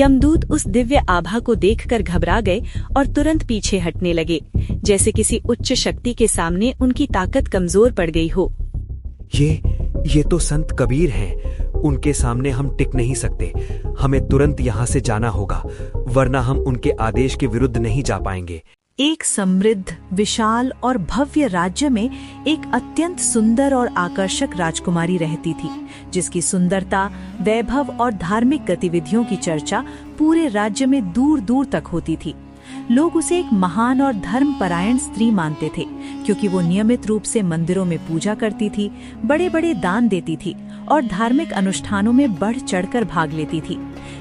यमदूत उस दिव्य आभा को देखकर घबरा गए और तुरंत पीछे हटने लगे, जैसे किसी उच्च शक्ति के सामने उनकी ताकत कमजोर पड़ गई हो। ये तो संत कबीर हैं। उनके सामने हम टिक नहीं सकते। हमें तुरंत यहाँ से जाना होगा, वरना हम उनके आदेश के विरुद्ध नहीं जा पाएंगे। एक समृद्ध, विशाल और भव्य राज्य में एक अत्यंत सुंदर और आकर्षक राजकुमारी रहती थी, जिसकी सुंदरता, वैभव और धार्मिक गतिविधियों की चर्चा पूरे राज्य में दूर दूर तक होती थी। लोग उसे एक महान और धर्मपरायण स्त्री मानते थे, क्योंकि वो नियमित रूप से मंदिरों में पूजा करती थी, बड़े बड़े दान देती थी और धार्मिक अनुष्ठानों में बढ़ चढ़कर भाग लेती थी।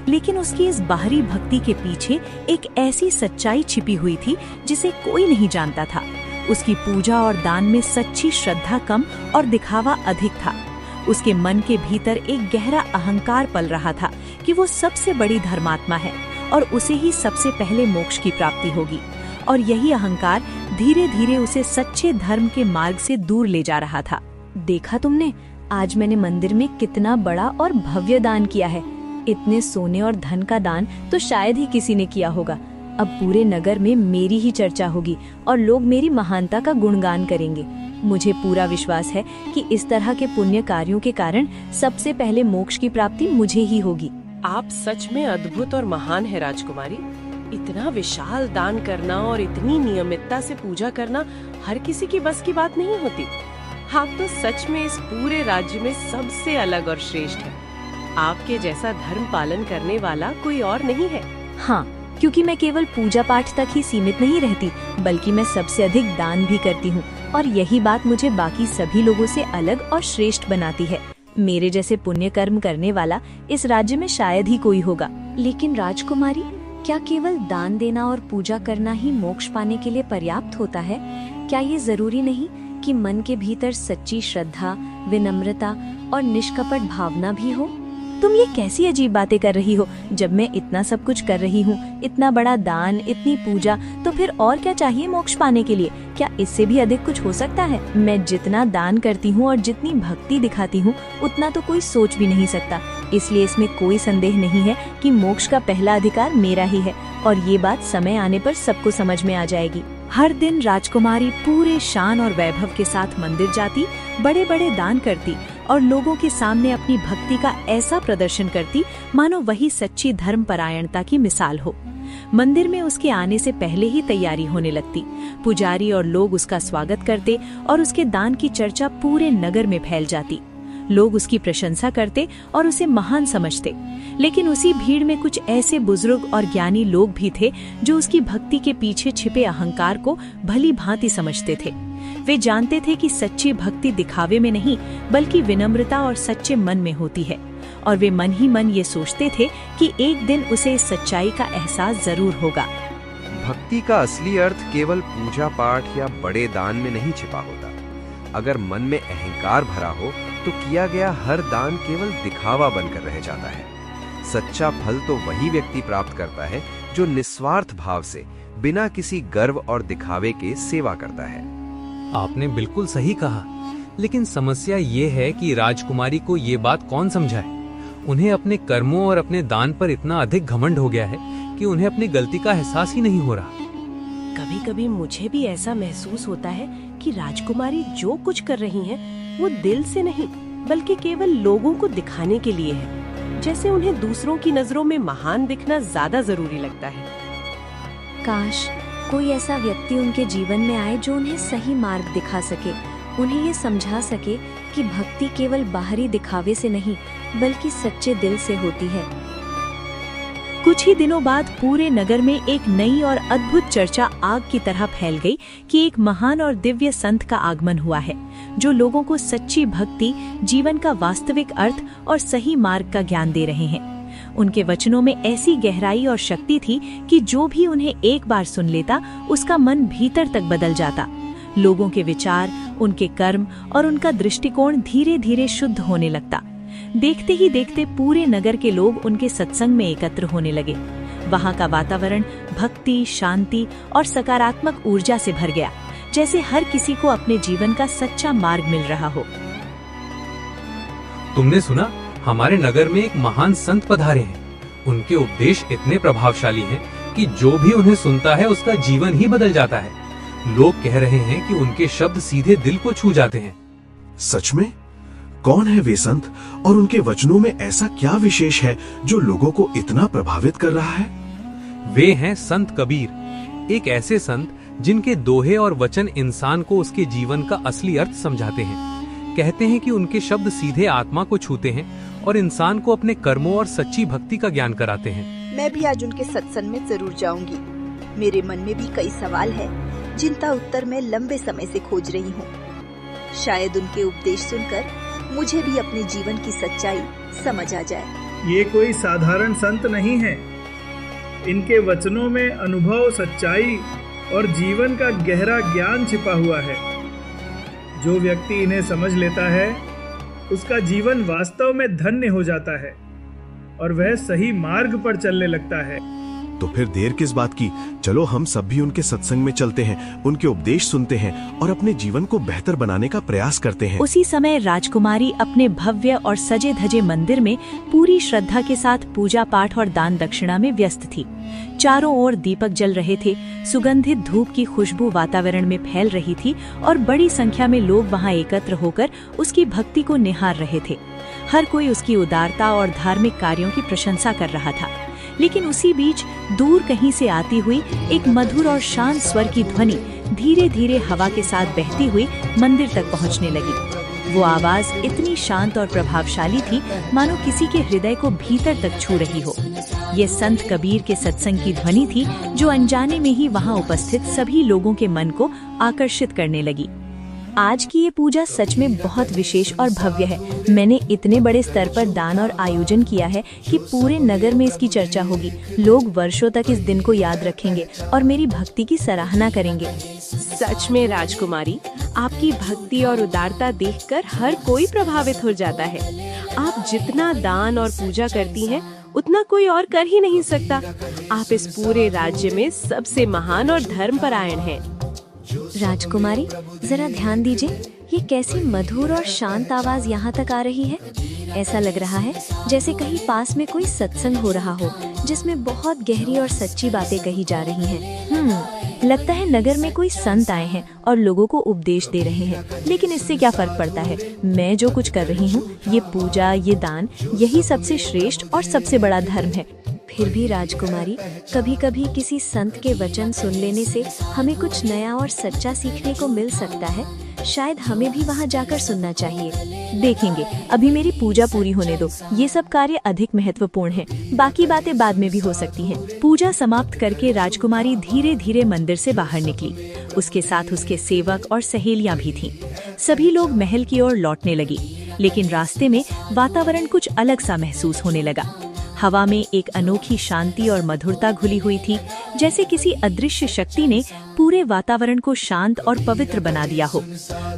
लेकिन उसकी इस बाहरी भक्ति के पीछे एक ऐसी सच्चाई छिपी हुई थी जिसे कोई नहीं जानता था। उसकी पूजा और दान में सच्ची श्रद्धा कम और दिखावा अधिक था। उसके मन के भीतर एक गहरा अहंकार पल रहा था कि वो सबसे बड़ी धर्मात्मा है और उसे ही सबसे पहले मोक्ष की प्राप्ति होगी। और यही अहंकार धीरे धीरे उसे सच्चे धर्म के मार्ग से दूर ले जा रहा था। देखा तुमने, आज मैंने मंदिर में कितना बड़ा और भव्य दान किया है। इतने सोने और धन का दान तो शायद ही किसी ने किया होगा। अब पूरे नगर में मेरी ही चर्चा होगी और लोग मेरी महानता का गुणगान करेंगे। मुझे पूरा विश्वास है कि इस तरह के पुण्य कार्यों के कारण सबसे पहले मोक्ष की प्राप्ति मुझे ही होगी। आप सच में अद्भुत और महान है राजकुमारी। इतना विशाल दान करना और इतनी नियमितता से पूजा करना हर किसी की बस की बात नहीं होती। आप तो सच में इस पूरे राज्य में सबसे अलग और श्रेष्ठ हैं। आपके जैसा धर्म पालन करने वाला कोई और नहीं है। हाँ, क्योंकि मैं केवल पूजा पाठ तक ही सीमित नहीं रहती, बल्कि मैं सबसे अधिक दान भी करती हूँ और यही बात मुझे बाकी सभी लोगों से अलग और श्रेष्ठ बनाती है। मेरे जैसे पुण्य कर्म करने वाला इस राज्य में शायद ही कोई होगा। लेकिन राजकुमारी, क्या केवल दान देना और पूजा करना ही मोक्ष पाने के लिए पर्याप्त होता है? क्या ये जरूरी नहीं कि मन के भीतर सच्ची श्रद्धा, विनम्रता और निष्कपट भावना भी हो? तुम ये कैसी अजीब बातें कर रही हो? जब मैं इतना सब कुछ कर रही हूँ, इतना बड़ा दान, इतनी पूजा, तो फिर और क्या चाहिए मोक्ष पाने के लिए? क्या इससे भी अधिक कुछ हो सकता है? मैं जितना दान करती हूँ और जितनी भक्ति दिखाती हूँ, उतना तो कोई सोच भी नहीं सकता। इसलिए इसमें कोई संदेह नहीं है कि मोक्ष का पहला अधिकार मेरा ही है और ये बात समय आने पर सबको समझ में आ जाएगी। हर दिन राजकुमारी पूरे शान और वैभव के साथ मंदिर जाती, बड़े बड़े दान करती और लोगों के सामने अपनी भक्ति का ऐसा प्रदर्शन करती मानो वही सच्ची धर्मपरायणता की मिसाल हो। मंदिर में उसके आने से पहले ही तैयारी होने लगती। पुजारी और लोग उसका स्वागत करते और उसके दान की चर्चा पूरे नगर में फैल जाती। लोग उसकी प्रशंसा करते और उसे महान समझते। लेकिन उसी भीड़ में कुछ ऐसे बुजुर्ग और ज्ञानी लोग भी थे जो उसकी भक्ति के पीछे छिपे अहंकार को भली भांति समझते थे। वे जानते थे कि सच्ची भक्ति दिखावे में नहीं, बल्कि विनम्रता और सच्चे मन में होती है। और वे मन ही मन ये सोचते थे कि एक दिन उसे इस सच्चाई का एहसास जरूर होगा। भक्ति का असली अर्थ केवल पूजा पाठ या बड़े दान में नहीं छिपा होता। अगर मन में अहंकार भरा हो तो किया गया हर दान केवल दिखावा बनकर रह जाता है। सच्चा फल तो वही व्यक्ति प्राप्त करता है जो निस्वार्थ भाव से, बिना किसी गर्व और दिखावे के सेवा करता है। आपने बिल्कुल सही कहा, लेकिन समस्या ये है कि राजकुमारी को ये बात कौन समझाए। उन्हें अपने कर्मों और अपने दान पर इतना अधिक घमंड हो गया है कि उन्हें अपनी गलती का एहसास ही नहीं हो रहा। कभी कभी मुझे भी ऐसा महसूस होता है कि राजकुमारी जो कुछ कर रही हैं, वो दिल से नहीं, बल्कि केवल लोगों को दिखाने के लिए है। जैसे उन्हें दूसरों की नजरों में महान दिखना ज्यादा जरूरी लगता है। काश कोई ऐसा व्यक्ति उनके जीवन में आए जो उन्हें सही मार्ग दिखा सके, उन्हें ये समझा सके कि भक्ति केवल बाहरी दिखावे से नहीं, बल्कि सच्चे दिल से होती है। कुछ ही दिनों बाद पूरे नगर में एक नई और अद्भुत चर्चा आग की तरह फैल गई कि एक महान और दिव्य संत का आगमन हुआ है, जो लोगों को सच्ची भक्ति, जीवन का वास्तविक अर्थ और सही मार्ग का ज्ञान दे रहे हैं। उनके वचनों में ऐसी गहराई और शक्ति थी कि जो भी उन्हें एक बार सुन लेता, उसका मन भीतर तक बदल जाता। लोगों के विचार, उनके कर्म और उनका दृष्टिकोण धीरे धीरे शुद्ध होने लगता। देखते ही देखते पूरे नगर के लोग उनके सत्संग में एकत्र होने लगे। वहां का वातावरण भक्ति, शांति और सकारात्मक ऊर्जा से भर गया, जैसे हर किसी को अपने जीवन का सच्चा मार्ग मिल रहा हो। तुमने सुना, हमारे नगर में एक महान संत पधारे हैं। उनके उपदेश इतने प्रभावशाली हैं कि जो भी उन्हें सुनता है उसका जीवन ही बदल जाता है। लोग कह रहे हैं कि उनके शब्द सीधे दिल को छू जाते हैं। सच में? कौन है वे संत और उनके वचनों में ऐसा क्या विशेष है जो लोगों को इतना प्रभावित कर रहा है? वे हैं संत कबीर, एक ऐसे संत जिनके दोहे और वचन इंसान को उसके जीवन का असली अर्थ समझाते हैं। कहते हैं कि उनके शब्द सीधे आत्मा को छूते हैं और इंसान को अपने कर्मों और सच्ची भक्ति का ज्ञान कराते हैं। मैं भी आज उनके सत्संग में जरूर जाऊंगी। मेरे मन में भी कई सवाल है जिनका उत्तर मैं लंबे समय से खोज रही हूँ। शायद उनके उपदेश सुनकर मुझे भी अपने जीवन की सच्चाई समझ आ जाए। ये कोई साधारण संत नहीं है। इनके वचनों में अनुभव, सच्चाई और जीवन का गहरा ज्ञान छिपा हुआ है। जो व्यक्ति इन्हें समझ लेता है उसका जीवन वास्तव में धन्य हो जाता है और वह सही मार्ग पर चलने लगता है। तो फिर देर किस बात की? चलो हम सब भी उनके सत्संग में चलते हैं, उनके उपदेश सुनते हैं और अपने जीवन को बेहतर बनाने का प्रयास करते हैं। उसी समय राजकुमारी अपने भव्य और सजे धजे मंदिर में पूरी श्रद्धा के साथ पूजा पाठ और दान दक्षिणा में व्यस्त थी। चारों ओर दीपक जल रहे थे, सुगंधित धूप की खुशबू वातावरण में फैल रही थी और बड़ी संख्या में लोग वहां एकत्र होकर उसकी भक्ति को निहार रहे थे। हर कोई उसकी उदारता और धार्मिक कार्यों की प्रशंसा कर रहा था। लेकिन उसी बीच दूर कहीं से आती हुई एक मधुर और शांत स्वर की ध्वनि धीरे धीरे हवा के साथ बहती हुई मंदिर तक पहुंचने लगी। वो आवाज इतनी शांत और प्रभावशाली थी मानो किसी के हृदय को भीतर तक छू रही हो। ये संत कबीर के सत्संग की ध्वनि थी जो अनजाने में ही वहां उपस्थित सभी लोगों के मन को आकर्षित करने लगी। आज की ये पूजा सच में बहुत विशेष और भव्य है। मैंने इतने बड़े स्तर पर दान और आयोजन किया है कि पूरे नगर में इसकी चर्चा होगी। लोग वर्षों तक इस दिन को याद रखेंगे और मेरी भक्ति की सराहना करेंगे। सच में राजकुमारी, आपकी भक्ति और उदारता देखकर हर कोई प्रभावित हो जाता है। आप जितना दान और पूजा करती हैं, उतना कोई और कर ही नहीं सकता। आप इस पूरे राज्य में सबसे महान और धर्मपरायण हैं। राजकुमारी, जरा ध्यान दीजिए, ये कैसी मधुर और शांत आवाज यहाँ तक आ रही है। ऐसा लग रहा है जैसे कहीं पास में कोई सत्संग हो रहा हो जिसमें बहुत गहरी और सच्ची बातें कही जा रही हैं। लगता है नगर में कोई संत आए हैं और लोगों को उपदेश दे रहे हैं। लेकिन इससे क्या फर्क पड़ता है? मैं जो कुछ कर रही हूँ, ये पूजा, ये दान, यही सबसे श्रेष्ठ और सबसे बड़ा धर्म है। फिर भी राजकुमारी, कभी कभी किसी संत के वचन सुन लेने से हमें कुछ नया और सच्चा सीखने को मिल सकता है। शायद हमें भी वहाँ जाकर सुनना चाहिए। देखेंगे, अभी मेरी पूजा पूरी होने दो। ये सब कार्य अधिक महत्वपूर्ण हैं। बाकी बातें बाद में भी हो सकती हैं। पूजा समाप्त करके राजकुमारी धीरे धीरे मंदिर से बाहर निकली। उसके साथ उसके सेवक और सहेलियां भी थीं। सभी लोग महल की ओर लौटने लगी, लेकिन रास्ते में वातावरण कुछ अलग सा महसूस होने लगा। हवा में एक अनोखी शांति और मधुरता घुली हुई थी, जैसे किसी अदृश्य शक्ति ने पूरे वातावरण को शांत और पवित्र बना दिया हो।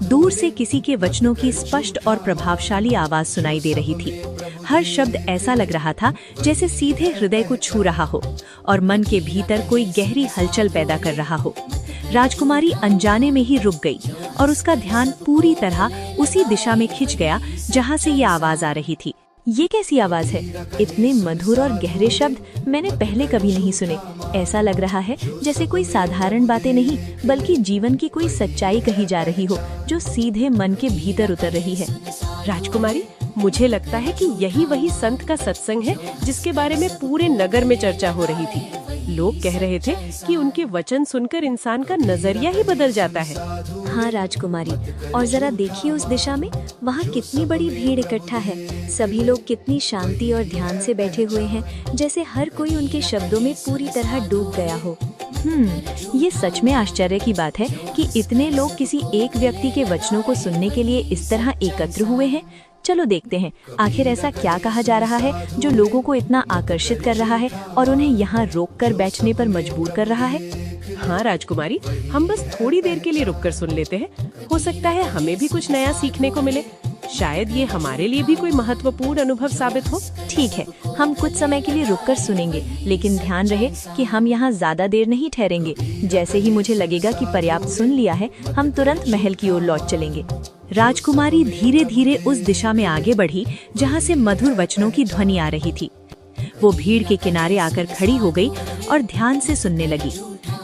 दूर से किसी के वचनों की स्पष्ट और प्रभावशाली आवाज सुनाई दे रही थी। हर शब्द ऐसा लग रहा था जैसे सीधे हृदय को छू रहा हो और मन के भीतर कोई गहरी हलचल पैदा कर रहा हो। राजकुमारी अनजाने में ही रुक गई और उसका ध्यान पूरी तरह उसी दिशा में खिंच गया जहाँ से ये आवाज आ रही थी। ये कैसी आवाज है? इतने मधुर और गहरे शब्द मैंने पहले कभी नहीं सुने। ऐसा लग रहा है जैसे कोई साधारण बातें नहीं, बल्कि जीवन की कोई सच्चाई कही जा रही हो जो सीधे मन के भीतर उतर रही है। राजकुमारी, मुझे लगता है कि यही वही संत का सत्संग है जिसके बारे में पूरे नगर में चर्चा हो रही थी। लोग कह रहे थे कि उनके वचन सुनकर इंसान का नजरिया ही बदल जाता है। हाँ राजकुमारी, और जरा देखिए उस दिशा में, वहाँ कितनी बड़ी भीड़ इकट्ठा है। सभी लोग कितनी शांति और ध्यान से बैठे हुए हैं, जैसे हर कोई उनके शब्दों में पूरी तरह डूब गया हो। ये सच में आश्चर्य की बात है कि इतने लोग किसी एक व्यक्ति के वचनों को सुनने के लिए इस तरह एकत्र हुए हैं। चलो देखते हैं, आखिर ऐसा क्या कहा जा रहा है जो लोगों को इतना आकर्षित कर रहा है और उन्हें यहाँ रोककर बैठने पर मजबूर कर रहा है। हाँ राजकुमारी, हम बस थोड़ी देर के लिए रुककर सुन लेते हैं। हो सकता है हमें भी कुछ नया सीखने को मिले। शायद ये हमारे लिए भी कोई महत्वपूर्ण अनुभव साबित हो। ठीक है, हम कुछ समय के लिए रुककर सुनेंगे, लेकिन ध्यान रहे कि हम यहाँ ज्यादा देर नहीं ठहरेंगे। जैसे ही मुझे लगेगा कि पर्याप्त सुन लिया है, हम तुरंत महल की ओर लौट चलेंगे। राजकुमारी धीरे धीरे उस दिशा में आगे बढ़ी जहाँ से मधुर वचनों की ध्वनि आ रही थी। वो भीड़ के किनारे आकर खड़ी हो गई और ध्यान से सुनने लगी।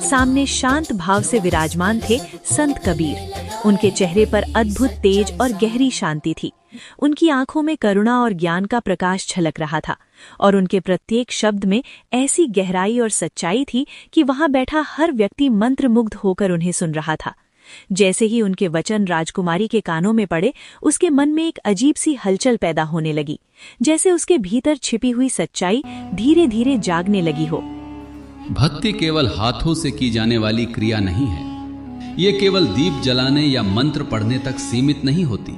सामने शांत भाव से विराजमान थे संत कबीर। उनके चेहरे पर अद्भुत तेज और गहरी शांति थी। उनकी आंखों में करुणा और ज्ञान का प्रकाश झलक रहा था और उनके प्रत्येक शब्द में ऐसी गहराई और सच्चाई थी कि वहां बैठा हर व्यक्ति मंत्रमुग्ध होकर उन्हें सुन रहा था। जैसे ही उनके वचन राजकुमारी के कानों में पड़े, उसके मन में एक अजीब सी हलचल पैदा होने लगी, जैसे उसके भीतर छिपी हुई सच्चाई धीरे धीरे जागने लगी हो। भक्ति केवल हाथों से की जाने वाली क्रिया नहीं है। ये केवल दीप जलाने या मंत्र पढ़ने तक सीमित नहीं होती,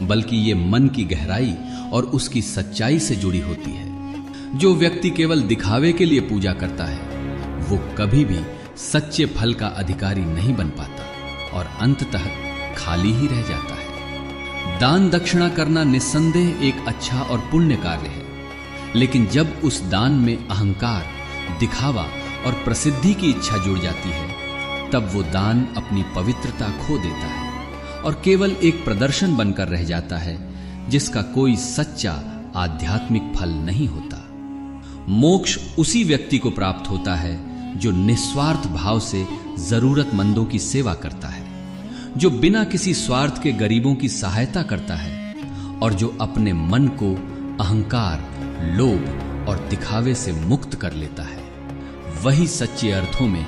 बल्कि ये मन की गहराई और उसकी सच्चाई से जुड़ी होती है। जो व्यक्ति केवल दिखावे के लिए पूजा करता है, वो कभी भी सच्चे फल का अधिकारी नहीं बन पाता और अंततः खाली ही रह जाता है। दान दक्षिणा करना निस्संदेह एक अच्छा और पुण्य कार्य है, लेकिन जब उस दान में अहंकार, दिखावा और प्रसिद्धि की इच्छा जुड़ जाती है, तब वो दान अपनी पवित्रता खो देता है और केवल एक प्रदर्शन बनकर रह जाता है, जिसका कोई सच्चा आध्यात्मिक फल नहीं होता। मोक्ष उसी व्यक्ति को प्राप्त होता है जो निस्वार्थ भाव से जरूरतमंदों की सेवा करता है, जो बिना किसी स्वार्थ के गरीबों की सहायता करता है और जो अपने मन को अहंकार, लोभ और दिखावे से मुक्त कर लेता है। वही सच्चे अर्थों में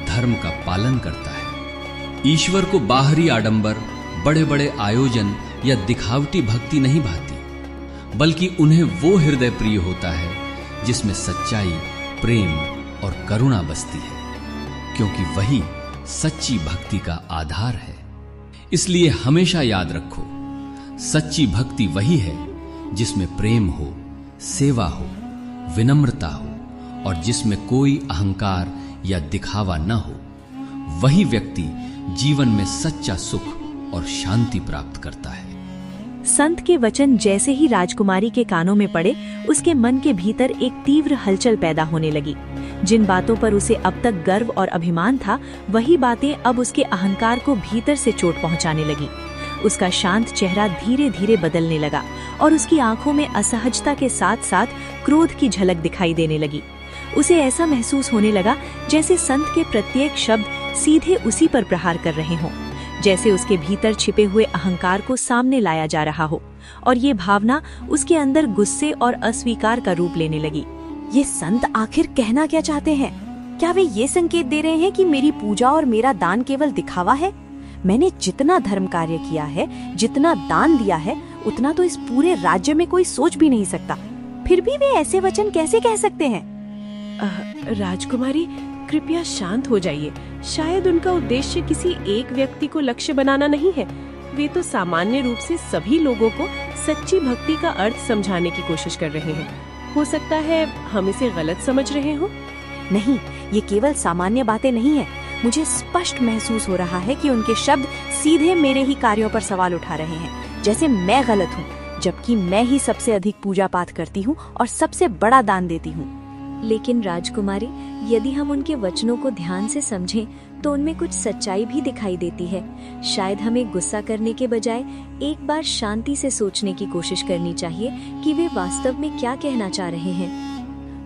धर्म का पालन करता है। ईश्वर को बाहरी आडंबर, बड़े बड़े आयोजन या दिखावटी भक्ति नहीं भाती, बल्कि उन्हें वो हृदय प्रिय होता है जिसमें सच्चाई, प्रेम और करुणा बसती है, क्योंकि वही सच्ची भक्ति का आधार है। इसलिए हमेशा याद रखो, सच्ची भक्ति वही है जिसमें प्रेम हो, सेवा हो, विनम्रता हो और जिसमें कोई अहंकार या दिखावा न हो। वही व्यक्ति जीवन में सच्चा सुख और शांति प्राप्त करता है। संत के वचन जैसे ही राजकुमारी के कानों में पड़े, उसके मन के भीतर एक तीव्र हलचल पैदा होने लगी। जिन बातों पर उसे अब तक गर्व और अभिमान था, वही बातें अब उसके अहंकार को भीतर से चोट पहुंचाने लगी। उसका शांत चेहरा धीरे धीरे बदलने लगा और उसकी आंखों में असहजता के साथ साथ क्रोध की झलक दिखाई देने लगी। उसे ऐसा महसूस होने लगा जैसे संत के प्रत्येक शब्द सीधे उसी पर प्रहार कर रहे हों, जैसे उसके भीतर छिपे हुए अहंकार को सामने लाया जा रहा हो और ये भावना उसके अंदर गुस्से और अस्वीकार का रूप लेने लगी। ये संत आखिर कहना क्या चाहते हैं? क्या वे ये संकेत दे रहे हैं कि मेरी पूजा और मेरा दान केवल दिखावा है? मैंने जितना धर्म कार्य किया है, जितना दान दिया है, उतना तो इस पूरे राज्य में कोई सोच भी नहीं सकता। फिर भी वे ऐसे वचन कैसे कह सकते हैं? राजकुमारी, कृपया शांत हो जाइए। शायद उनका उद्देश्य किसी एक व्यक्ति को लक्ष्य बनाना नहीं है। वे तो सामान्य रूप से सभी लोगों को सच्ची भक्ति का अर्थ समझाने की कोशिश कर रहे हैं। हो सकता है हम इसे गलत समझ रहे हो। नहीं, ये केवल सामान्य बातें नहीं है। मुझे स्पष्ट महसूस हो रहा है कि उनके शब्द सीधे मेरे ही कार्यों पर सवाल उठा रहे हैं, जैसे मैं गलत हूँ, जबकि मैं ही सबसे अधिक पूजा पाठ करती हूँ और सबसे बड़ा दान देती हूँ। लेकिन राजकुमारी, यदि हम उनके वचनों को ध्यान से समझें तो उनमें कुछ सच्चाई भी दिखाई देती है। शायद हमें गुस्सा करने के बजाय एक बार शांति से सोचने की कोशिश करनी चाहिए कि वे वास्तव में क्या कहना चाह रहे हैं।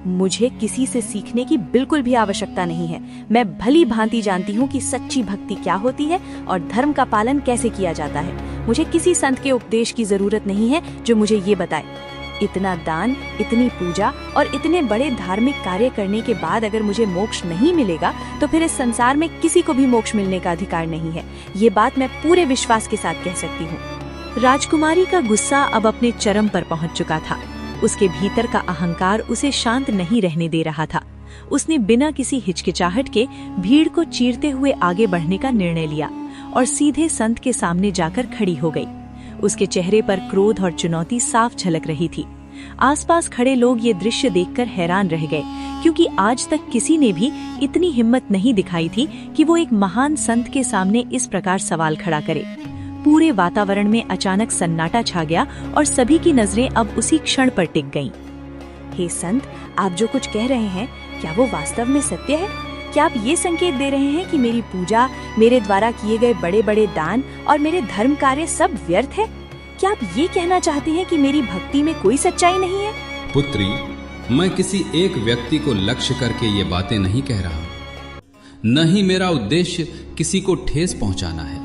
मुझे किसी से सीखने की बिल्कुल भी आवश्यकता नहीं है। मैं भली भांति जानती हूँ कि सच्ची भक्ति क्या होती है और धर्म का पालन कैसे किया जाता है। मुझे किसी संत के उपदेश की जरूरत नहीं है जो मुझे ये बताए। इतना दान, इतनी पूजा और इतने बड़े धार्मिक कार्य करने के बाद अगर मुझे मोक्ष नहीं मिलेगा, तो फिर इस संसार में किसी को भी मोक्ष मिलने का अधिकार नहीं है। ये बात मैं पूरे विश्वास के साथ कह सकती हूँ। राजकुमारी का गुस्सा अब अपने चरम पर पहुँच चुका था। उसके भीतर का अहंकार उसे शांत नहीं रहने दे रहा था। उसने बिना किसी हिचकिचाहट के भीड़ को चीरते हुए आगे बढ़ने का निर्णय लिया और सीधे संत के सामने जाकर खड़ी हो गई। उसके चेहरे पर क्रोध और चुनौती साफ झलक रही थी। आसपास खड़े लोग ये दृश्य देखकर हैरान रह गए, क्योंकि आज तक किसी ने भी इतनी हिम्मत नहीं दिखाई थी कि वो एक महान संत के सामने इस प्रकार सवाल खड़ा करे। पूरे वातावरण में अचानक सन्नाटा छा गया और सभी की नजरें अब उसी क्षण पर टिक गईं। हे संत, आप जो कुछ कह रहे हैं, क्या वो वास्तव में सत्य है? क्या आप ये संकेत दे रहे हैं कि मेरी पूजा, मेरे द्वारा किए गए बड़े बड़े दान और मेरे धर्म कार्य सब व्यर्थ है? क्या आप ये कहना चाहते हैं कि मेरी भक्ति में कोई सच्चाई नहीं है? पुत्री, मैं किसी एक व्यक्ति को लक्ष्य करके ये बातें नहीं कह रहा, न ही मेरा उद्देश्य किसी को ठेस पहुंचाना है।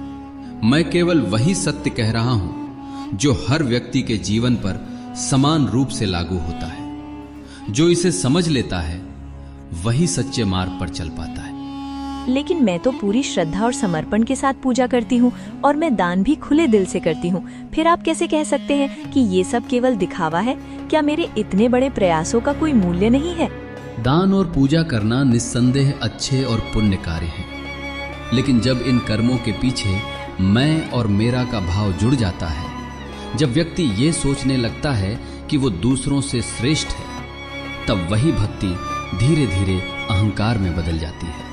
मैं केवल वही सत्य कह रहा हूं जो हर व्यक्ति के जीवन पर समान रूप से लागू होता है। जो इसे समझ लेता है वही सच्चे मार्ग पर चल पाता है। लेकिन मैं तो पूरी श्रद्धा और समर्पण के साथ पूजा करती हूँ और मैं दान भी खुले दिल से करती हूँ। फिर आप कैसे कह सकते हैं कि ये सब केवल दिखावा है? क्या मेरे इतने बड़े प्रयासों का कोई मूल्य नहीं है? दान और पूजा करना निस्संदेह अच्छे और पुण्य कार्य हैं, लेकिन जब इन कर्मों के पीछे मैं और मेरा का भाव जुड़ जाता है, जब व्यक्ति ये सोचने लगता है कि वो दूसरों से श्रेष्ठ है, तब वही भक्ति धीरे धीरे अहंकार में बदल जाती है।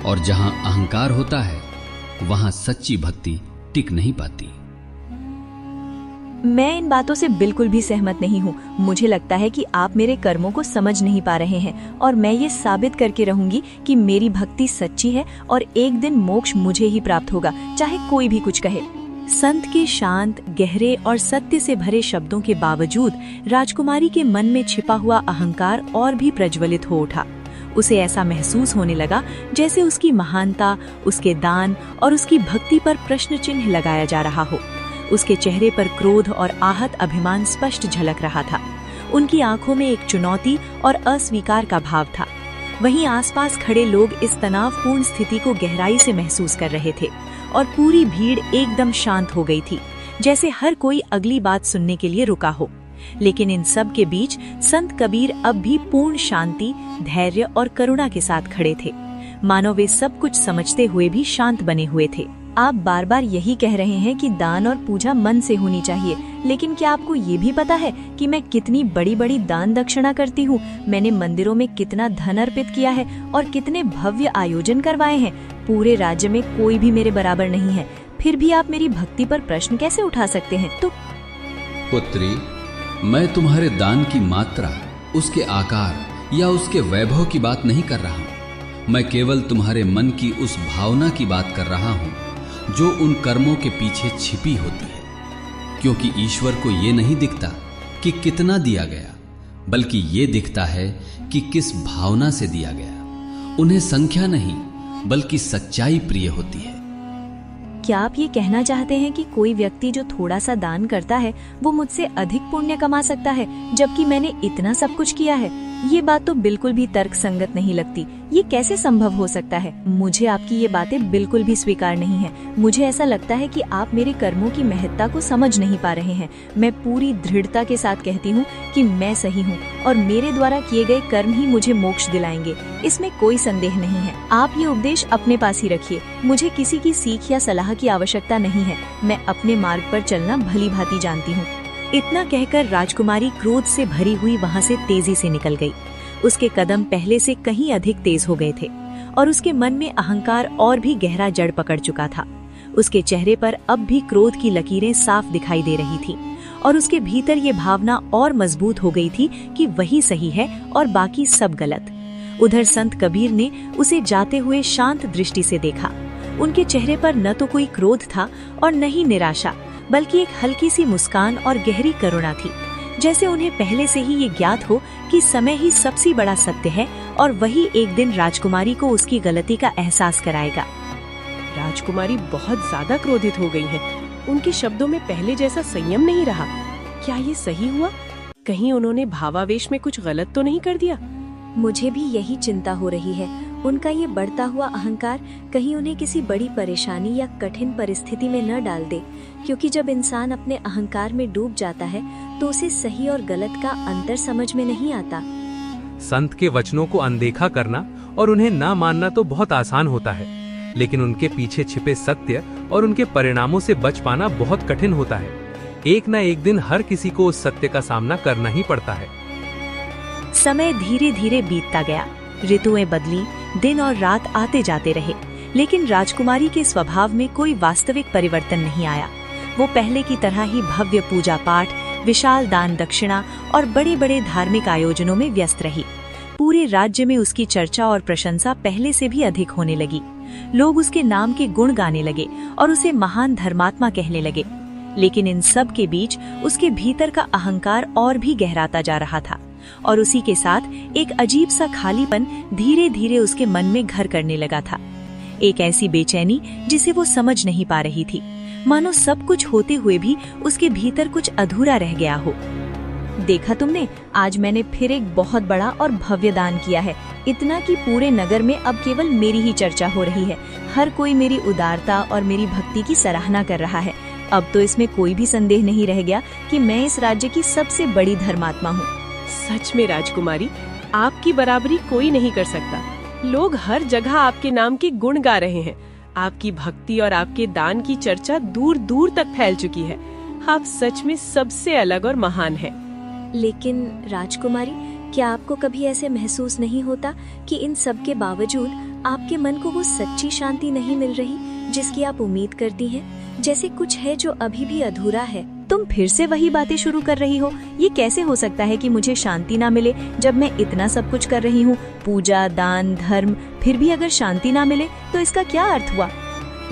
और जहां अहंकार होता है वहां सच्ची भक्ति टिक नहीं पाती। मैं इन बातों से बिल्कुल भी सहमत नहीं हूँ। मुझे लगता है कि आप मेरे कर्मों को समझ नहीं पा रहे हैं और मैं ये साबित करके रहूंगी कि मेरी भक्ति सच्ची है और एक दिन मोक्ष मुझे ही प्राप्त होगा, चाहे कोई भी कुछ कहे। संत के शांत, गहरे और सत्य से भरे शब्दों के बावजूद राजकुमारी के मन में छिपा हुआ अहंकार और भी प्रज्वलित हो उठा। उसे ऐसा महसूस होने लगा जैसे उसकी महानता, उसके दान और उसकी भक्ति पर प्रश्न चिन्ह लगाया जा रहा हो। उसके चेहरे पर क्रोध और आहत अभिमान स्पष्ट झलक रहा था। उनकी आंखों में एक चुनौती और अस्वीकार का भाव था। वहीं आसपास खड़े लोग इस तनावपूर्ण स्थिति को गहराई से महसूस कर रहे थे और पूरी भीड़ एकदम शांत हो गई थी, जैसे हर कोई अगली बात सुनने के लिए रुका हो। लेकिन इन सब के बीच संत कबीर अब भी पूर्ण शांति, धैर्य और करुणा के साथ खड़े थे, मानो वे सब कुछ समझते हुए भी शांत बने हुए थे। आप बार बार यही कह रहे हैं कि दान और पूजा मन से होनी चाहिए, लेकिन क्या आपको ये भी पता है कि मैं कितनी बड़ी बड़ी दान दक्षिणा करती हूँ? मैंने मंदिरों में कितना धन अर्पित किया है और कितने भव्य आयोजन करवाए हैं। पूरे राज्य में कोई भी मेरे बराबर नहीं है। फिर भी आप मेरी भक्ति पर प्रश्न कैसे उठा सकते हैं? तो पुत्री, मैं तुम्हारे दान की मात्रा, उसके आकार या उसके वैभव की बात नहीं कर रहा हूँ। मैं केवल तुम्हारे मन की उस भावना की बात कर रहा हूँ जो उन कर्मों के पीछे छिपी होती है। क्योंकि ईश्वर को ये नहीं दिखता कि कितना दिया गया, बल्कि ये दिखता है कि किस भावना से दिया गया। उन्हें संख्या नहीं बल्कि सच्चाई प्रिय होती है। क्या आप ये कहना चाहते हैं कि कोई व्यक्ति जो थोड़ा सा दान करता है वो मुझसे अधिक पुण्य कमा सकता है, जबकि मैंने इतना सब कुछ किया है? ये बात तो बिल्कुल भी तर्क संगत नहीं लगती। ये कैसे संभव हो सकता है? मुझे आपकी ये बातें बिल्कुल भी स्वीकार नहीं है। मुझे ऐसा लगता है कि आप मेरे कर्मों की महत्ता को समझ नहीं पा रहे हैं। मैं पूरी दृढ़ता के साथ कहती हूँ कि मैं सही हूँ और मेरे द्वारा किए गए कर्म ही मुझे मोक्ष दिलाएंगे, इसमें कोई संदेह नहीं है। आप ये उपदेश अपने पास ही रखिए। मुझे किसी की सीख या सलाह की आवश्यकता नहीं है। मैं अपने मार्ग पर चलना भली भांति जानती हूँ। इतना कहकर राजकुमारी क्रोध से भरी हुई वहां से तेजी से निकल गई। उसके कदम पहले से कहीं अधिक तेज हो गए थे और उसके मन में अहंकार और भी गहरा जड़ पकड़ चुका था। उसके चेहरे पर अब भी क्रोध की लकीरें साफ दिखाई दे रही थी और उसके भीतर ये भावना और मजबूत हो गई थी कि वही सही है और बाकी सब गलत। उधर संत कबीर ने उसे जाते हुए शांत दृष्टि से देखा। उनके चेहरे पर न तो कोई क्रोध था और न ही निराशा, बल्कि एक हल्की सी मुस्कान और गहरी करुणा थी, जैसे उन्हें पहले से ही ये ज्ञात हो कि समय ही सबसे बड़ा सत्य है और वही एक दिन राजकुमारी को उसकी गलती का एहसास कराएगा। राजकुमारी बहुत ज्यादा क्रोधित हो गई है। उनके शब्दों में पहले जैसा संयम नहीं रहा। क्या ये सही हुआ? कहीं उन्होंने भावावेश में कुछ गलत तो नहीं कर दिया? मुझे भी यही चिंता हो रही है। उनका ये बढ़ता हुआ अहंकार कहीं उन्हें किसी बड़ी परेशानी या कठिन परिस्थिति में न डाल दे, क्योंकि जब इंसान अपने अहंकार में डूब जाता है तो उसे सही और गलत का अंतर समझ में नहीं आता। संत के वचनों को अनदेखा करना और उन्हें ना मानना तो बहुत आसान होता है, लेकिन उनके पीछे छिपे सत्य और उनके परिणामों से बच पाना बहुत कठिन होता है। एक न एक दिन हर किसी को उस सत्य का सामना करना ही पड़ता है। समय धीरे धीरे बीतता गया। ऋतुएं बदली, दिन और रात आते जाते रहे, लेकिन राजकुमारी के स्वभाव में कोई वास्तविक परिवर्तन नहीं आया। वो पहले की तरह ही भव्य पूजा पाठ, विशाल दान दक्षिणा और बड़े बड़े धार्मिक आयोजनों में व्यस्त रही। पूरे राज्य में उसकी चर्चा और प्रशंसा पहले से भी अधिक होने लगी। लोग उसके नाम के गुण गाने लगे और उसे महान धर्मात्मा कहने लगे। लेकिन इन सब के बीच उसके भीतर का अहंकार और भी गहराता जा रहा था। और उसी के साथ एक अजीब सा खालीपन धीरे धीरे उसके मन में घर करने लगा था। एक ऐसी बेचैनी जिसे वो समझ नहीं पा रही थी, मानो सब कुछ होते हुए भी उसके भीतर कुछ अधूरा रह गया हो। देखा तुमने, आज मैंने फिर एक बहुत बड़ा और भव्य दान किया है, इतना कि पूरे नगर में अब केवल मेरी ही चर्चा हो रही है। हर कोई मेरी उदारता और मेरी भक्ति की सराहना कर रहा है। अब तो इसमें कोई भी संदेह नहीं रह गया कि मैं इस राज्य की सबसे बड़ी धर्मात्मा हूँ। सच में राजकुमारी, आपकी बराबरी कोई नहीं कर सकता। लोग हर जगह आपके नाम के गुण गा रहे हैं। आपकी भक्ति और आपके दान की चर्चा दूर दूर तक फैल चुकी है। आप सच में सबसे अलग और महान हैं। लेकिन राजकुमारी, क्या आपको कभी ऐसे महसूस नहीं होता कि इन सब के बावजूद आपके मन को वो सच्ची शांति नहीं मिल रही जिसकी आप उम्मीद करती हैं? जैसे कुछ है जो अभी भी अधूरा है। तुम फिर से वही बातें शुरू कर रही हो। ये कैसे हो सकता है कि मुझे शांति ना मिले जब मैं इतना सब कुछ कर रही हूँ, पूजा, दान, धर्म, फिर भी अगर शांति ना मिले तो इसका क्या अर्थ हुआ?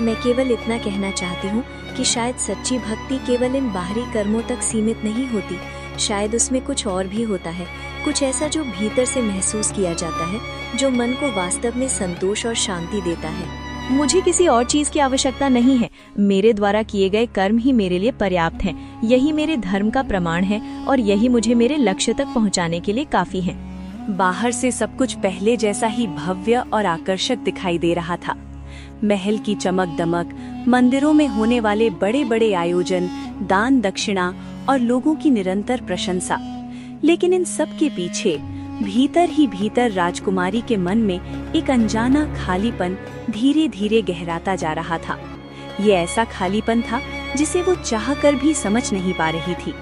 मैं केवल इतना कहना चाहती हूँ कि शायद सच्ची भक्ति केवल इन बाहरी कर्मों तक सीमित नहीं होती। शायद उसमें कुछ और भी होता है, कुछ ऐसा जो भीतर से महसूस किया जाता है, जो मन को वास्तव में संतोष और शांति देता है। मुझे किसी और चीज की आवश्यकता नहीं है। मेरे द्वारा किए गए कर्म ही मेरे लिए पर्याप्त हैं। यही मेरे धर्म का प्रमाण है और यही मुझे मेरे लक्ष्य तक पहुंचाने के लिए काफी है। बाहर से सब कुछ पहले जैसा ही भव्य और आकर्षक दिखाई दे रहा था। महल की चमक दमक, मंदिरों में होने वाले बड़े बड़े आयोजन, दान दक्षिणा और लोगों की निरंतर प्रशंसा। लेकिन इन सब के पीछे भीतर ही भीतर राजकुमारी के मन में एक अनजाना खालीपन धीरे धीरे गहराता जा रहा था। ये ऐसा खालीपन था जिसे वो चाहकर भी समझ नहीं पा रही थी।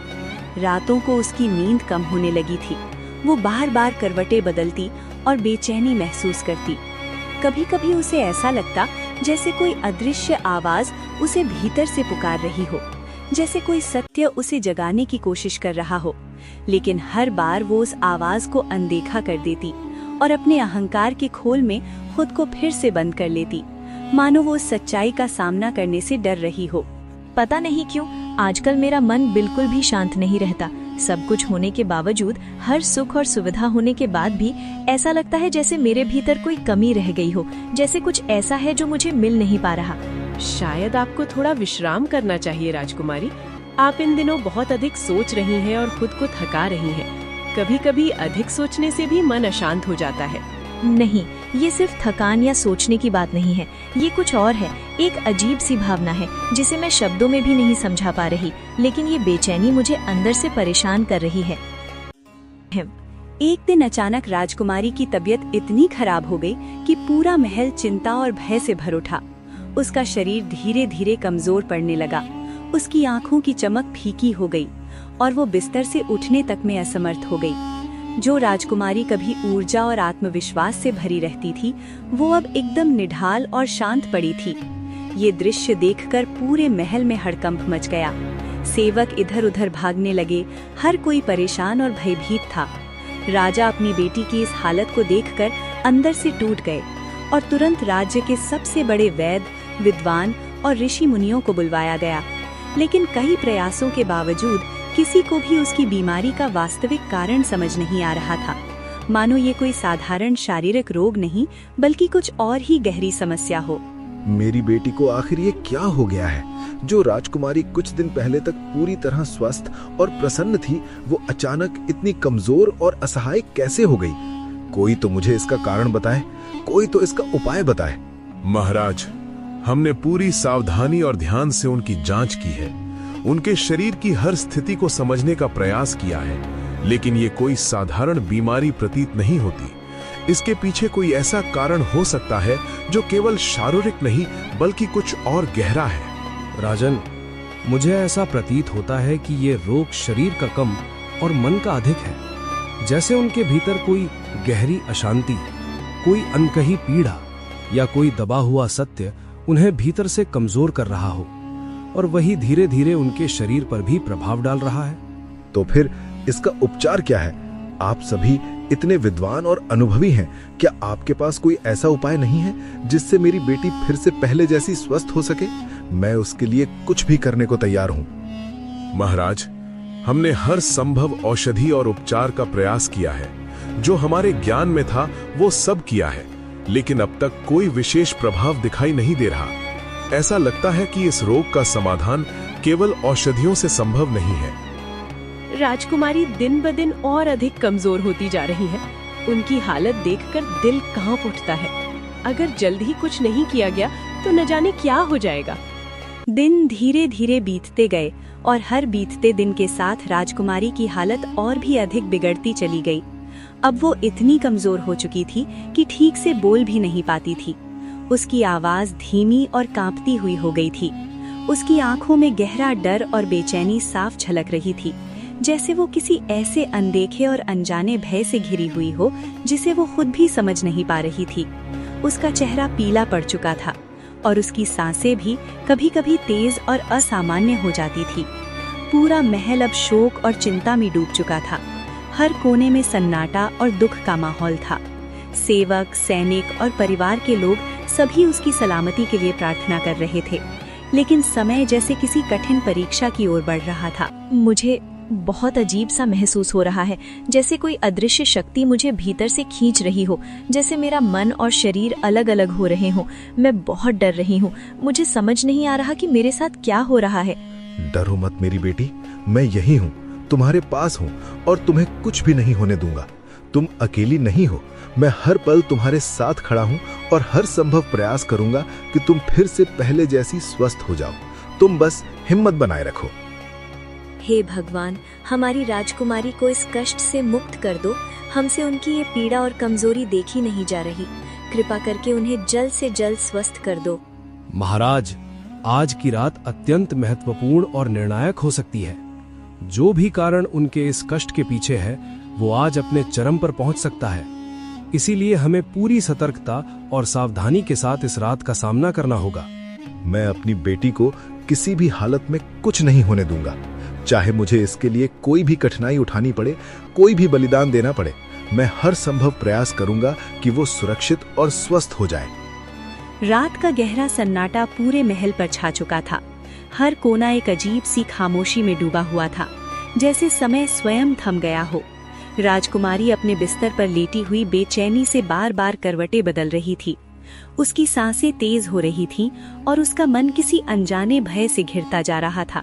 रातों को उसकी नींद कम होने लगी थी। वो बार बार करवटें बदलती और बेचैनी महसूस करती। कभी कभी उसे ऐसा लगता जैसे कोई अदृश्य आवाज उसे भीतर से पुकार रही हो, जैसे कोई सत्य उसे जगाने की कोशिश कर रहा हो। लेकिन हर बार वो उस आवाज को अनदेखा कर देती और अपने अहंकार के खोल में खुद को फिर से बंद कर लेती, मानो वो सच्चाई का सामना करने से डर रही हो। पता नहीं क्यों आजकल मेरा मन बिल्कुल भी शांत नहीं रहता। सब कुछ होने के बावजूद, हर सुख और सुविधा होने के बाद भी ऐसा लगता है जैसे मेरे भीतर कोई कमी रह गई हो, जैसे कुछ ऐसा है जो मुझे मिल नहीं पा रहा। शायद आपको थोड़ा विश्राम करना चाहिए राजकुमारी। आप इन दिनों बहुत अधिक सोच रही हैं और खुद को थका रही हैं। कभी कभी अधिक सोचने से भी मन अशांत हो जाता है। नहीं, ये सिर्फ थकान या सोचने की बात नहीं है, ये कुछ और है। एक अजीब सी भावना है जिसे मैं शब्दों में भी नहीं समझा पा रही, लेकिन ये बेचैनी मुझे अंदर से परेशान कर रही है। एक दिन अचानक राजकुमारी की तबीयत इतनी खराब हो गई कि पूरा महल चिंता और भय से भर उठा। उसका शरीर धीरे धीरे कमजोर पड़ने लगा। उसकी आंखों की चमक फीकी हो गई और वो बिस्तर से उठने तक में असमर्थ हो गई। जो राजकुमारी कभी ऊर्जा और आत्मविश्वास से भरी रहती थी, वो अब एकदम निढाल और शांत पड़ी थी। ये दृश्य देखकर पूरे महल में हड़कंप मच गया। सेवक इधर उधर भागने लगे, हर कोई परेशान और भयभीत था। राजा अपनी बेटी की इस हालत को देखकर अंदर से टूट गए और तुरंत राज्य के सबसे बड़े वैद्य, विद्वान और ऋषि मुनियों को बुलवाया गया। लेकिन कई प्रयासों के बावजूद किसी को भी उसकी बीमारी का वास्तविक कारण समझ नहीं आ रहा था। मानो ये कोई साधारण शारीरिक रोग नहीं, बल्कि कुछ और ही गहरी समस्या हो। मेरी बेटी को आखिर ये क्या हो गया है? जो राजकुमारी कुछ दिन पहले तक पूरी तरह स्वस्थ और प्रसन्न थी, वो अचानक इतनी कमजोर और असहाय कैसे हो गई? कोई तो मुझे इसका कारण बताए, कोई तो इसका उपाय बताए। महाराज, हमने पूरी सावधानी और ध्यान से उनकी जांच की है। उनके शरीर की हर स्थिति को समझने का प्रयास किया है, लेकिन ये कोई साधारण बीमारी प्रतीत नहीं होती। इसके पीछे कोई ऐसा कारण हो सकता है जो केवल शारीरिक नहीं बल्कि कुछ और गहरा है। राजन, मुझे ऐसा प्रतीत होता है कि ये रोग शरीर का कम और मन का अधिक है। जैसे उनके भीतर कोई गहरी अशांति, कोई अनकही पीड़ा या कोई दबा हुआ सत्य उन्हें भीतर से कमजोर कर रहा हो और वही धीरे धीरे उनके शरीर पर भी प्रभाव डाल रहा है। तो फिर इसका उपचार क्या है? आप सभी इतने विद्वान और अनुभवी हैं, क्या आपके पास कोई ऐसा उपाय नहीं है जिससे मेरी बेटी फिर से पहले जैसी स्वस्थ हो सके? मैं उसके लिए कुछ भी करने को तैयार हूँ। महाराज, हमने हर संभव औषधि और उपचार का प्रयास किया है। जो हमारे ज्ञान में था वो सब किया है, लेकिन अब तक कोई विशेष प्रभाव दिखाई नहीं दे रहा। ऐसा लगता है कि इस रोग का समाधान केवल औषधियों से संभव नहीं है। राजकुमारी दिन ब दिन और अधिक कमजोर होती जा रही है। उनकी हालत देखकर दिल कांप उठता है। अगर जल्द ही कुछ नहीं किया गया तो न जाने क्या हो जाएगा। दिन धीरे धीरे बीतते गए और हर बीतते दिन के साथ राजकुमारी की हालत और भी अधिक बिगड़ती चली गई। अब वो इतनी कमजोर हो चुकी थी कि ठीक से बोल भी नहीं पाती थी। उसकी आवाज धीमी और कांपती हुई हो गई थी। उसकी आंखों में गहरा डर और बेचैनी साफ झलक रही थी, जैसे वो किसी ऐसे अनदेखे और अनजाने भय से घिरी हुई हो जिसे वो खुद भी समझ नहीं पा रही थी। उसका चेहरा पीला पड़ चुका था और उसकी सांसें भी कभी कभी तेज और असामान्य हो जाती थी। पूरा महल अब शोक और चिंता में डूब चुका था। हर कोने में सन्नाटा और दुख का माहौल था। सेवक, सैनिक और परिवार के लोग सभी उसकी सलामती के लिए प्रार्थना कर रहे थे, लेकिन समय जैसे किसी कठिन परीक्षा की ओर बढ़ रहा था। मुझे बहुत अजीब सा महसूस हो रहा है, जैसे कोई अदृश्य शक्ति मुझे भीतर से खींच रही हो, जैसे मेरा मन और शरीर अलग अलग हो रहे हों। मैं बहुत डर रही हूँ। मुझे समझ नहीं आ रहा कि मेरे साथ क्या हो रहा है। डरो मत मेरी बेटी, मैं यही हूँ, तुम्हारे पास हूँ और तुम्हें कुछ भी नहीं होने दूंगा। तुम अकेली नहीं हो, मैं हर पल तुम्हारे साथ खड़ा हूँ और हर संभव प्रयास करूंगा कि तुम फिर से पहले जैसी स्वस्थ हो जाओ। तुम बस हिम्मत बनाए रखो। हे भगवान, हमारी राजकुमारी को इस कष्ट से मुक्त कर दो। हमसे उनकी ये पीड़ा और कमजोरी देखी नहीं जा रही। कृपा करके उन्हें जल्द से जल्द स्वस्थ कर दो। महाराज, आज की रात अत्यंत महत्वपूर्ण और निर्णायक हो सकती है। जो भी कारण उनके इस कष्ट के पीछे है, वो आज अपने चरम पर पहुंच सकता है। इसीलिए हमें पूरी सतर्कता और सावधानी के साथ इस रात का सामना करना होगा। मैं अपनी बेटी को किसी भी हालत में कुछ नहीं होने दूंगा, चाहे मुझे इसके लिए कोई भी कठिनाई उठानी पड़े, कोई भी बलिदान देना पड़े। मैं हर संभव प्रयास करूंगा कि वो सुरक्षित और स्वस्थ हो जाए। रात का गहरा सन्नाटा पूरे महल पर छा चुका था। हर कोना एक अजीब सी खामोशी में डूबा हुआ था, जैसे समय स्वयं थम गया हो। राजकुमारी अपने बिस्तर पर लेटी हुई बेचैनी से बार बार करवटें बदल रही थी। उसकी सांसें तेज हो रही थीं और उसका मन किसी अनजाने भय से घिरता जा रहा था।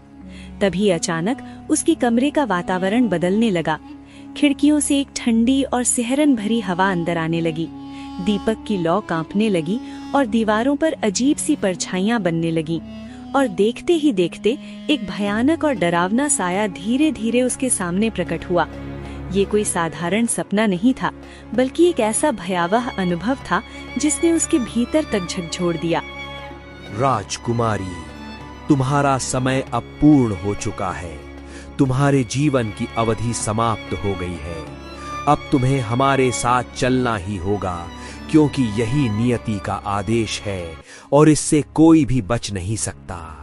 तभी अचानक उसके कमरे का वातावरण बदलने लगा। खिड़कियों से एक ठंडी और सिहरन भरी हवा अंदर आने लगी। दीपक की लौ कांपने लगी और दीवारों पर अजीब सी परछाइयां बनने लगी। और देखते ही देखते एक भयानक और डरावना साया धीरे धीरे उसके सामने प्रकट हुआ। ये कोई साधारण सपना नहीं था, बल्कि एक ऐसा भयावह अनुभव था जिसने उसके भीतर तक झकझोर दिया। राजकुमारी, तुम्हारा समय अब पूर्ण हो चुका है। तुम्हारे जीवन की अवधि समाप्त हो गई है। अब तुम्हें हमारे साथ चलना ही होगा, क्योंकि यही नियति का आदेश है और इससे कोई भी बच नहीं सकता।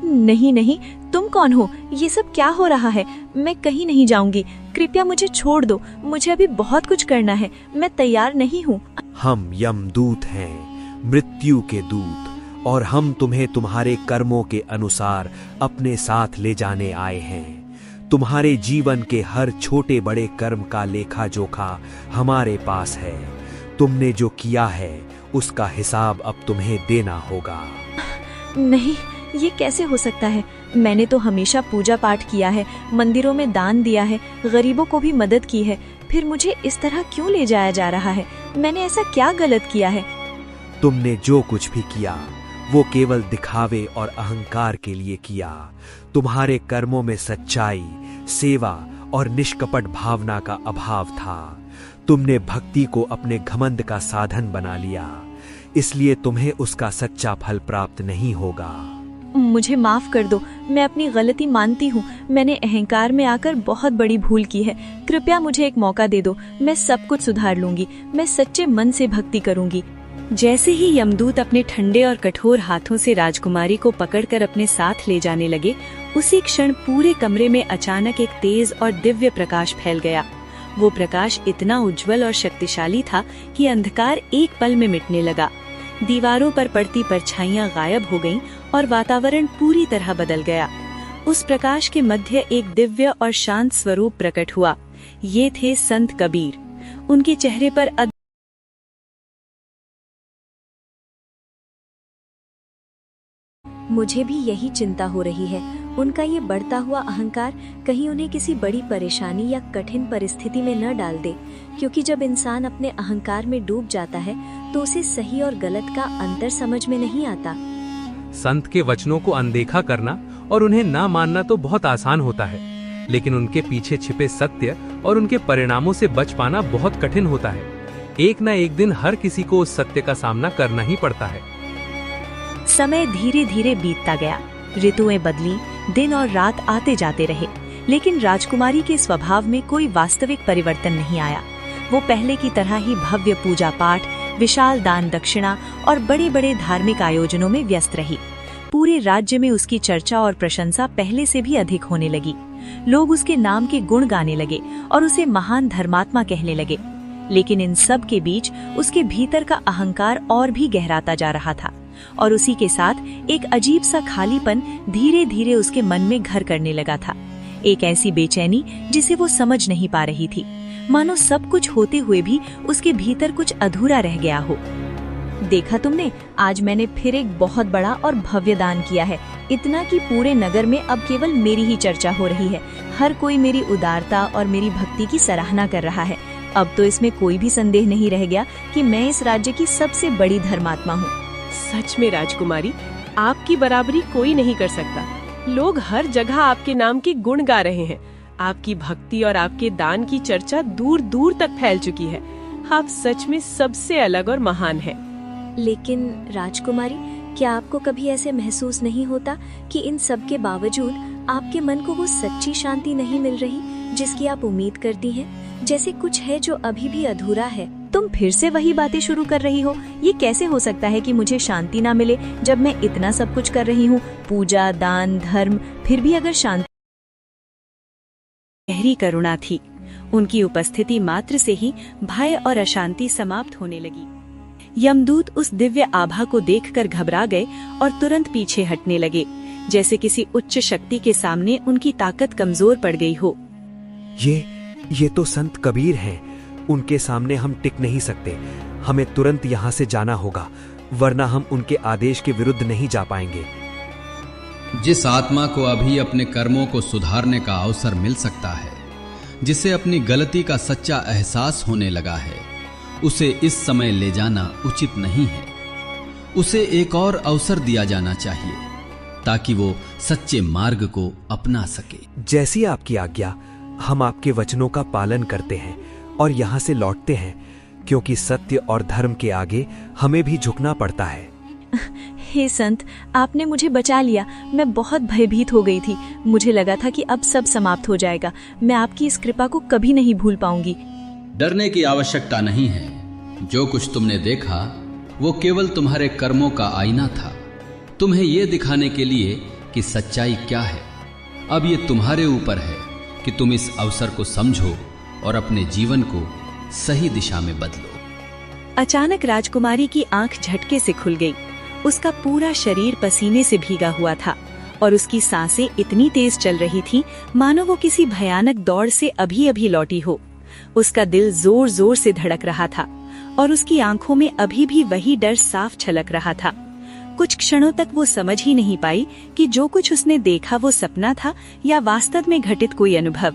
नहीं नहीं, तुम कौन हो? ये सब क्या हो रहा है? मैं कहीं नहीं जाऊंगी। कृपया मुझे छोड़ दो। मुझे अभी बहुत कुछ करना है। मैं तैयार नहीं हूँ। हम यमदूत हैं, मृत्यु के दूत, और हम तुम्हें तुम्हारे कर्मों के अनुसार अपने साथ ले जाने आए हैं। तुम्हारे जीवन के हर छोटे बड़े कर्म का लेखा जोखा हमारे पास है। तुमने जो किया है उसका हिसाब अब तुम्हें देना होगा। नहीं, ये कैसे हो सकता है? मैंने तो हमेशा पूजा पाठ किया है, मंदिरों में दान दिया है, गरीबों को भी मदद की है। फिर मुझे इस तरह क्यों ले जाया जा रहा है? मैंने ऐसा क्या गलत किया है? तुमने जो कुछ भी किया वो केवल दिखावे और अहंकार के लिए किया। तुम्हारे कर्मों में सच्चाई, सेवा और निष्कपट भावना का अभाव था। तुमने भक्ति को अपने घमंड का साधन बना लिया, इसलिए तुम्हें उसका सच्चा फल प्राप्त नहीं होगा। मुझे माफ कर दो, मैं अपनी गलती मानती हूँ। मैंने अहंकार में आकर बहुत बड़ी भूल की है। कृपया मुझे एक मौका दे दो, मैं सब कुछ सुधार लूंगी। मैं सच्चे मन से भक्ति करूंगी। जैसे ही यमदूत अपने ठंडे और कठोर हाथों से राजकुमारी को पकड़कर अपने साथ ले जाने लगे, उसी क्षण पूरे कमरे में अचानक एक तेज और दिव्य प्रकाश फैल गया। वो प्रकाश इतना उज्जवल और शक्तिशाली था कि अंधकार एक पल में मिटने लगा। दीवारों पर पड़ती परछाइयां गायब हो गईं और वातावरण पूरी तरह बदल गया। उस प्रकाश के मध्य एक दिव्य और शांत स्वरूप प्रकट हुआ। ये थे संत कबीर। उनके चेहरे पर मुझे भी यही चिंता हो रही है। उनका ये बढ़ता हुआ अहंकार कहीं उन्हें किसी बड़ी परेशानी या कठिन परिस्थिति में न डाल दे, क्योंकि जब इंसान अपने अहंकार में डूब जाता है तो उसे सही और गलत का अंतर समझ में नहीं आता। संत के वचनों को अनदेखा करना और उन्हें ना मानना तो बहुत आसान होता है, लेकिन उनके पीछे छिपे सत्य और उनके परिणामों से बच पाना बहुत कठिन होता है। एक न एक दिन हर किसी को उस सत्य का सामना करना ही पड़ता है। समय धीरे धीरे बीतता गया। ऋतुएं बदली, दिन और रात आते जाते रहे, लेकिन राजकुमारी के स्वभाव में कोई वास्तविक परिवर्तन नहीं आया। वो पहले की तरह ही भव्य पूजा पाठ, विशाल दान दक्षिणा और बड़े बड़े धार्मिक आयोजनों में व्यस्त रही। पूरे राज्य में उसकी चर्चा और प्रशंसा पहले से भी अधिक होने लगी। लोग उसके नाम के गुण गाने लगे और उसे महान धर्मात्मा कहने लगे। लेकिन इन सब के बीच उसके भीतर का अहंकार और भी गहराता जा रहा था, और उसी के साथ एक अजीब सा खालीपन धीरे धीरे उसके मन में घर करने लगा था। एक ऐसी बेचैनी जिसे वो समझ नहीं पा रही थी, मानो सब कुछ होते हुए भी उसके भीतर कुछ अधूरा रह गया हो। देखा तुमने, आज मैंने फिर एक बहुत बड़ा और भव्य दान किया है, इतना कि पूरे नगर में अब केवल मेरी ही चर्चा हो रही है। हर कोई मेरी उदारता और मेरी भक्ति की सराहना कर रहा है। अब तो इसमें कोई भी संदेह नहीं रह गया कि मैं इस राज्य की सबसे बड़ी धर्मात्मा हूँ। सच में राजकुमारी, आपकी बराबरी कोई नहीं कर सकता। लोग हर जगह आपके नाम के गुण गा रहे हैं। आपकी भक्ति और आपके दान की चर्चा दूर दूर तक फैल चुकी है। आप सच में सबसे अलग और महान हैं। लेकिन राजकुमारी, क्या आपको कभी ऐसे महसूस नहीं होता कि इन सब के बावजूद आपके मन को वो सच्ची शांति नहीं मिल रही जिसकी आप उम्मीद करती हैं? जैसे कुछ है जो अभी भी अधूरा है। तुम फिर से वही बातें शुरू कर रही हो। ये कैसे हो सकता है कि मुझे शांति ना मिले जब मैं इतना सब कुछ कर रही हूँ, पूजा, दान, धर्म, फिर भी अगर शांति। गहरी करुणा थी। उनकी उपस्थिति मात्र से ही भय और अशांति समाप्त होने लगी। यमदूत उस दिव्य आभा को देखकर घबरा गए और तुरंत पीछे हटने लगे, जैसे किसी उच्च शक्ति के सामने उनकी ताकत कमजोर पड़ गई हो। ये तो संत कबीर हैं। उनके सामने हम टिक नहीं सकते। हमें तुरंत यहाँ से जाना होगा, वरना हम उनके आदेश के विरुद्ध नहीं जा पाएंगे। जिस आत्मा को अभी अपने कर्मों को सुधारने का अवसर मिल सकता है, जिसे अपनी गलती का सच्चा एहसास होने लगा है, उसे इस समय ले जाना उचित नहीं है। उसे एक और अवसर दिया जाना चाहिए ताकि वो सच्चे मार्ग को अपना सके। जैसी आपकी आज्ञा, हम आपके वचनों का पालन करते हैं और यहाँ से लौटते हैं, क्योंकि सत्य और धर्म के आगे हमें भी झुकना पड़ता है। हे संत, आपने मुझे बचा लिया। मैं बहुत भयभीत हो गई थी। मुझे लगा था कि अब सब समाप्त हो जाएगा। मैं आपकी इस कृपा को कभी नहीं भूल पाऊंगी। डरने की आवश्यकता नहीं है। जो कुछ तुमने देखा वो केवल तुम्हारे कर्मों का आईना था, तुम्हें ये दिखाने के लिए कि सच्चाई क्या है। अब ये तुम्हारे ऊपर है कि तुम इस अवसर को समझो और अपने जीवन को सही दिशा में बदलो। अचानक राजकुमारी की आंख झटके से खुल गई। उसका पूरा शरीर पसीने से भीगा हुआ था और उसकी सांसें इतनी तेज चल रही थीं, मानो वो किसी भयानक दौड़ से अभी अभी लौटी हो। उसका दिल जोर जोर से धड़क रहा था और उसकी आंखों में अभी भी वही डर साफ छलक रहा था। कुछ क्षणों तक वो समझ ही नहीं पाई कि जो कुछ उसने देखा वो सपना था या वास्तव में घटित कोई अनुभव।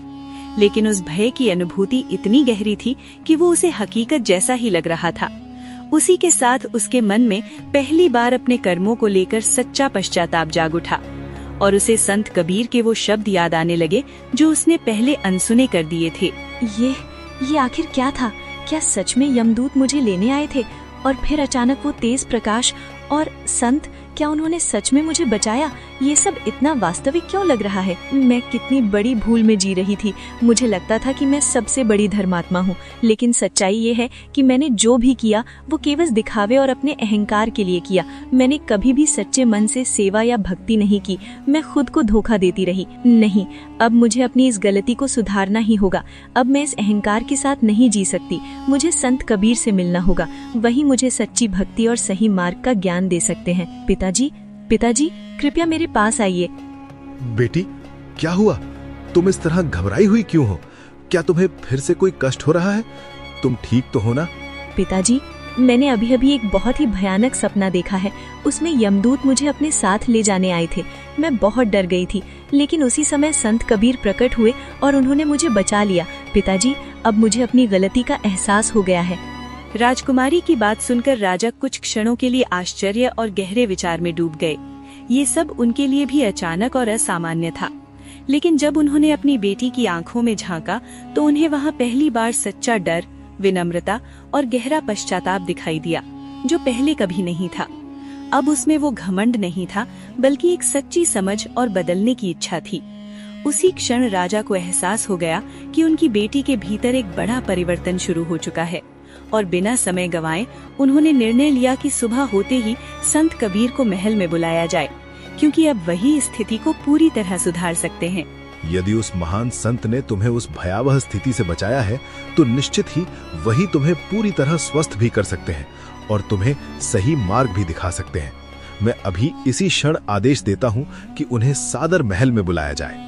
लेकिन उस भय की अनुभूति इतनी गहरी थी कि वो उसे हकीकत जैसा ही लग रहा था। उसी के साथ उसके मन में पहली बार अपने कर्मों को लेकर सच्चा पश्चाताप जाग उठा और उसे संत कबीर के वो शब्द याद आने लगे जो उसने पहले अनसुने कर दिए थे। ये आखिर क्या था? क्या सच में यमदूत मुझे लेने आए थे? और फिर अचानक वो तेज प्रकाश और संत, क्या उन्होंने सच में मुझे बचाया? ये सब इतना वास्तविक क्यों लग रहा है? मैं कितनी बड़ी भूल में जी रही थी। मुझे लगता था कि मैं सबसे बड़ी धर्मात्मा हूँ, लेकिन सच्चाई ये है कि मैंने जो भी किया वो केवल दिखावे और अपने अहंकार के लिए किया। मैंने कभी भी सच्चे मन से सेवा या भक्ति नहीं की। मैं खुद को धोखा देती रही। नहीं, अब मुझे अपनी इस गलती को सुधारना ही होगा। अब मैं इस अहंकार के साथ नहीं जी सकती। मुझे संत कबीर से मिलना होगा। वही मुझे सच्ची भक्ति और सही मार्ग का ज्ञान दे सकते हैं। पिताजी, कृपया मेरे पास आइए। बेटी, क्या हुआ? तुम इस तरह घबराई हुई क्यों हो? क्या तुम्हें फिर से कोई कष्ट हो रहा है? तुम ठीक तो हो ना? पिताजी, मैंने अभी अभी एक बहुत ही भयानक सपना देखा है। उसमें यमदूत मुझे अपने साथ ले जाने आए थे। मैं बहुत डर गई थी, लेकिन उसी समय संत कबीर प्रकट हुए और उन्होंने मुझे बचा लिया। पिताजी, अब मुझे अपनी गलती का एहसास हो गया है। राजकुमारी की बात सुनकर राजा कुछ क्षणों के लिए आश्चर्य और गहरे विचार में डूब गए। ये सब उनके लिए भी अचानक और असामान्य था, लेकिन जब उन्होंने अपनी बेटी की आंखों में झांका तो उन्हें वहाँ पहली बार सच्चा डर, विनम्रता और गहरा पश्चाताप दिखाई दिया, जो पहले कभी नहीं था। अब उसमें वो घमंड नहीं था, बल्कि एक सच्ची समझ और बदलने की इच्छा थी। उसी क्षण राजा को एहसास हो गया कि उनकी बेटी के भीतर एक बड़ा परिवर्तन शुरू हो चुका है, और बिना समय गंवाए उन्होंने निर्णय लिया कि सुबह होते ही संत कबीर को महल में बुलाया जाए, क्योंकि अब वही स्थिति को पूरी तरह सुधार सकते हैं। यदि उस महान संत ने तुम्हें उस भयावह स्थिति से बचाया है, तो निश्चित ही वही तुम्हें पूरी तरह स्वस्थ भी कर सकते हैं और तुम्हें सही मार्ग भी दिखा सकते हैं। मैं अभी इसी क्षण आदेश देता हूँ कि उन्हें सादर महल में बुलाया जाए।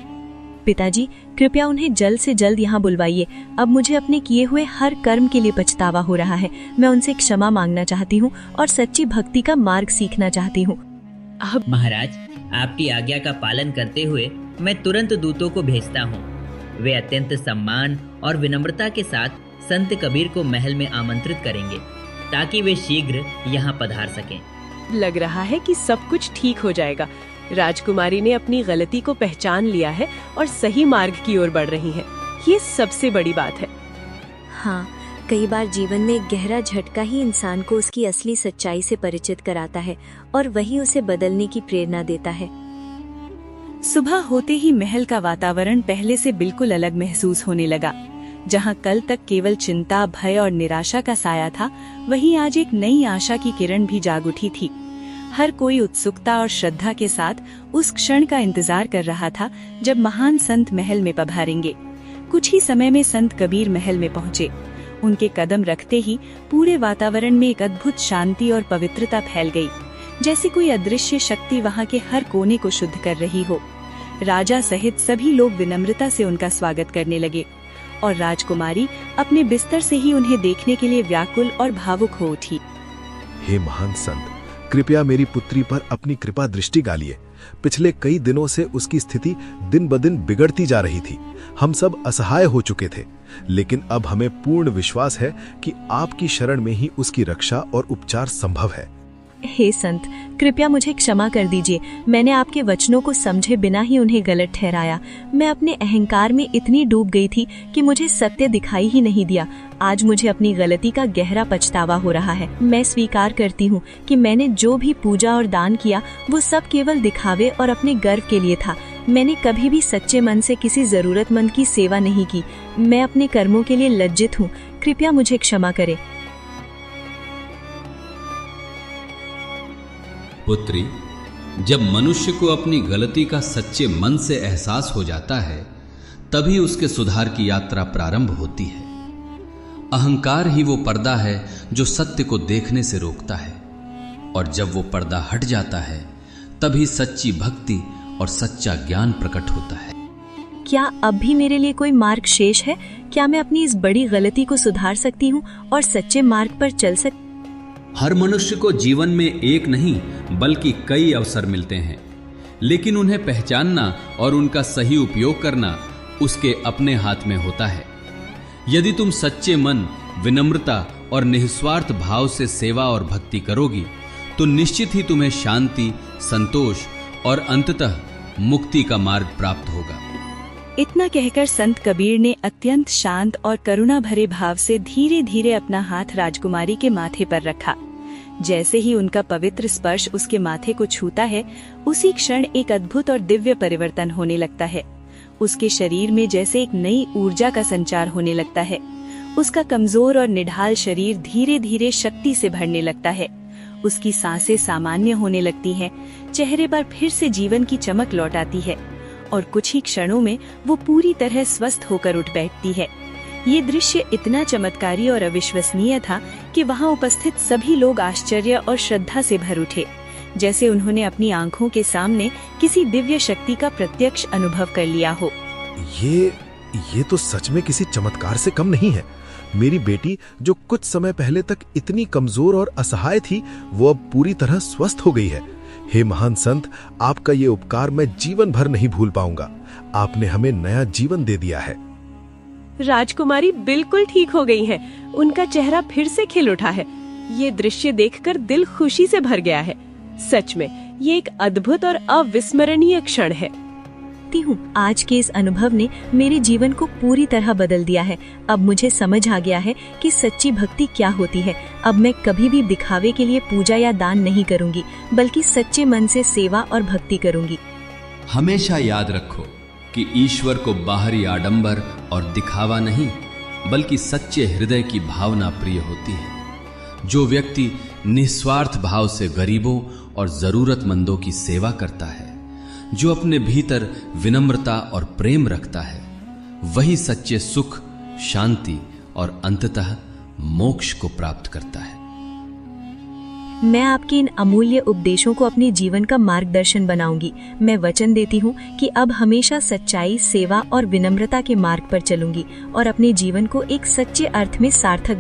पिताजी, कृपया उन्हें जल्द से जल्द यहाँ बुलवाइए। अब मुझे अपने किए हुए हर कर्म के लिए पछतावा हो रहा है। मैं उनसे क्षमा मांगना चाहती हूँ और सच्ची भक्ति का मार्ग सीखना चाहती हूँ। महाराज, आपकी आज्ञा का पालन करते हुए मैं तुरंत दूतों को भेजता हूँ। वे अत्यंत सम्मान और विनम्रता के साथ संत कबीर को महल में आमंत्रित करेंगे, ताकि वे शीघ्र यहाँ पधार सकें। लग रहा है कि सब कुछ ठीक हो जाएगा। राजकुमारी ने अपनी गलती को पहचान लिया है और सही मार्ग की ओर बढ़ रही है। ये सबसे बड़ी बात है। हाँ, कई बार जीवन में एक गहरा झटका ही इंसान को उसकी असली सच्चाई से परिचित कराता है और वही उसे बदलने की प्रेरणा देता है। सुबह होते ही महल का वातावरण पहले से बिल्कुल अलग महसूस होने लगा। जहां कल तक केवल चिंता, भय और निराशा का साया था, वहीं आज एक नई आशा की किरण भी जाग उठी थी। हर कोई उत्सुकता और श्रद्धा के साथ उस क्षण का इंतजार कर रहा था जब महान संत महल में पधारेंगे। कुछ ही समय में संत कबीर महल में पहुंचे। उनके कदम रखते ही पूरे वातावरण में एक अद्भुत शांति और पवित्रता फैल गई, जैसे कोई अदृश्य शक्ति वहां के हर कोने को शुद्ध कर रही हो। राजा सहित सभी लोग विनम्रता से उनका स्वागत करने लगे और राजकुमारी अपने बिस्तर से ही उन्हें देखने के लिए व्याकुल और भावुक हो उठी। हे महान संत, कृपया मेरी पुत्री पर अपनी कृपा दृष्टि डालिए। पिछले कई दिनों से उसकी स्थिति दिन ब दिन बिगड़ती जा रही थी। हम सब असहाय हो चुके थे, लेकिन अब हमें पूर्ण विश्वास है कि आपकी शरण में ही उसकी रक्षा और उपचार संभव है। हे संत, कृपया मुझे क्षमा कर दीजिए। मैंने आपके वचनों को समझे बिना ही उन्हें गलत ठहराया। मैं अपने अहंकार में इतनी डूब गई थी कि मुझे सत्य दिखाई ही नहीं दिया। आज मुझे अपनी गलती का गहरा पछतावा हो रहा है। मैं स्वीकार करती हूँ कि मैंने जो भी पूजा और दान किया वो सब केवल दिखावे और अपने गर्व के लिए था। मैंने कभी भी सच्चे मन से किसी जरूरतमंद की सेवा नहीं की। मैं अपने कर्मों के लिए लज्जित हूँ। कृपया मुझे क्षमा करें। पुत्री, जब मनुष्य को अपनी गलती का सच्चे मन से एहसास हो जाता है, तभी उसके सुधार की यात्रा प्रारंभ होती है। अहंकार ही वो पर्दा है जो सत्य को देखने से रोकता है, और जब वो पर्दा हट जाता है, तभी सच्ची भक्ति और सच्चा ज्ञान प्रकट होता है। क्या अब भी मेरे लिए कोई मार्ग शेष है? क्या मैं अपनी इस बड़ी गलती को सुधार सकती हूँ और सच्चे मार्ग पर चल सकती? हर मनुष्य को जीवन में एक नहीं बल्कि कई अवसर मिलते हैं, लेकिन उन्हें पहचानना और उनका सही उपयोग करना उसके अपने हाथ में होता है। यदि तुम सच्चे मन, विनम्रता और निस्वार्थ भाव से सेवा और भक्ति करोगी, तो निश्चित ही तुम्हें शांति, संतोष और अंततः मुक्ति का मार्ग प्राप्त होगा। इतना कहकर संत कबीर ने अत्यंत शांत और करुणा भरे भाव से धीरे धीरे अपना हाथ राजकुमारी के माथे पर रखा। जैसे ही उनका पवित्र स्पर्श उसके माथे को छूता है, उसी क्षण एक अद्भुत और दिव्य परिवर्तन होने लगता है। उसके शरीर में जैसे एक नई ऊर्जा का संचार होने लगता है। उसका कमजोर और निढाल शरीर धीरे धीरे शक्ति से भरने लगता है। उसकी सांसें सामान्य होने लगती हैं, चेहरे पर फिर से जीवन की चमक लौट आती है और कुछ ही क्षणों में वो पूरी तरह स्वस्थ होकर उठ बैठती है। ये दृश्य इतना चमत्कारी और अविश्वसनीय था कि वहाँ उपस्थित सभी लोग आश्चर्य और श्रद्धा से भर उठे। जैसे उन्होंने अपनी आंखों के सामने किसी दिव्य शक्ति का प्रत्यक्ष अनुभव कर लिया हो। ये तो सच में किसी चमत्कार से कम नहीं है। मेरी बेटी जो कुछ समय पहले तक इतनी कमजोर और असहाय थी, वो अब पूरी तरह स्वस्थ हो गई है। हे महान संत, आपका ये उपकार मैं जीवन भर नहीं भूल पाऊंगा। आपने हमें नया जीवन दे दिया है। राजकुमारी बिल्कुल ठीक हो गई हैं। उनका चेहरा फिर से खिल उठा है। ये दृश्य देखकर दिल खुशी से भर गया है। सच में ये एक अद्भुत और अविस्मरणीय क्षण है। आज के इस अनुभव ने मेरे जीवन को पूरी तरह बदल दिया है। अब मुझे समझ आ गया है कि सच्ची भक्ति क्या होती है। अब मैं कभी भी दिखावे के लिए पूजा या दान नहीं करूंगी, बल्कि सच्चे मन से सेवा और भक्ति करूंगी। हमेशा याद रखो कि ईश्वर को बाहरी आडंबर और दिखावा नहीं, बल्कि सच्चे हृदय की भावना प्रिय होती है। जो व्यक्ति निस्वार्थ भाव से गरीबों और जरूरतमंदों की सेवा करता है, जो अपने भीतर विनम्रता और प्रेम रखता है, वही सच्चे सुख, शांति और अंततः मोक्ष को प्राप्त करता है। मैं आपके इन अमूल्य उपदेशों को अपने जीवन का मार्गदर्शन बनाऊंगी। मैं वचन देती हूँ कि अब हमेशा सच्चाई, सेवा और विनम्रता के मार्ग पर चलूंगी और अपने जीवन को एक सच्चे अर्थ में सार्थक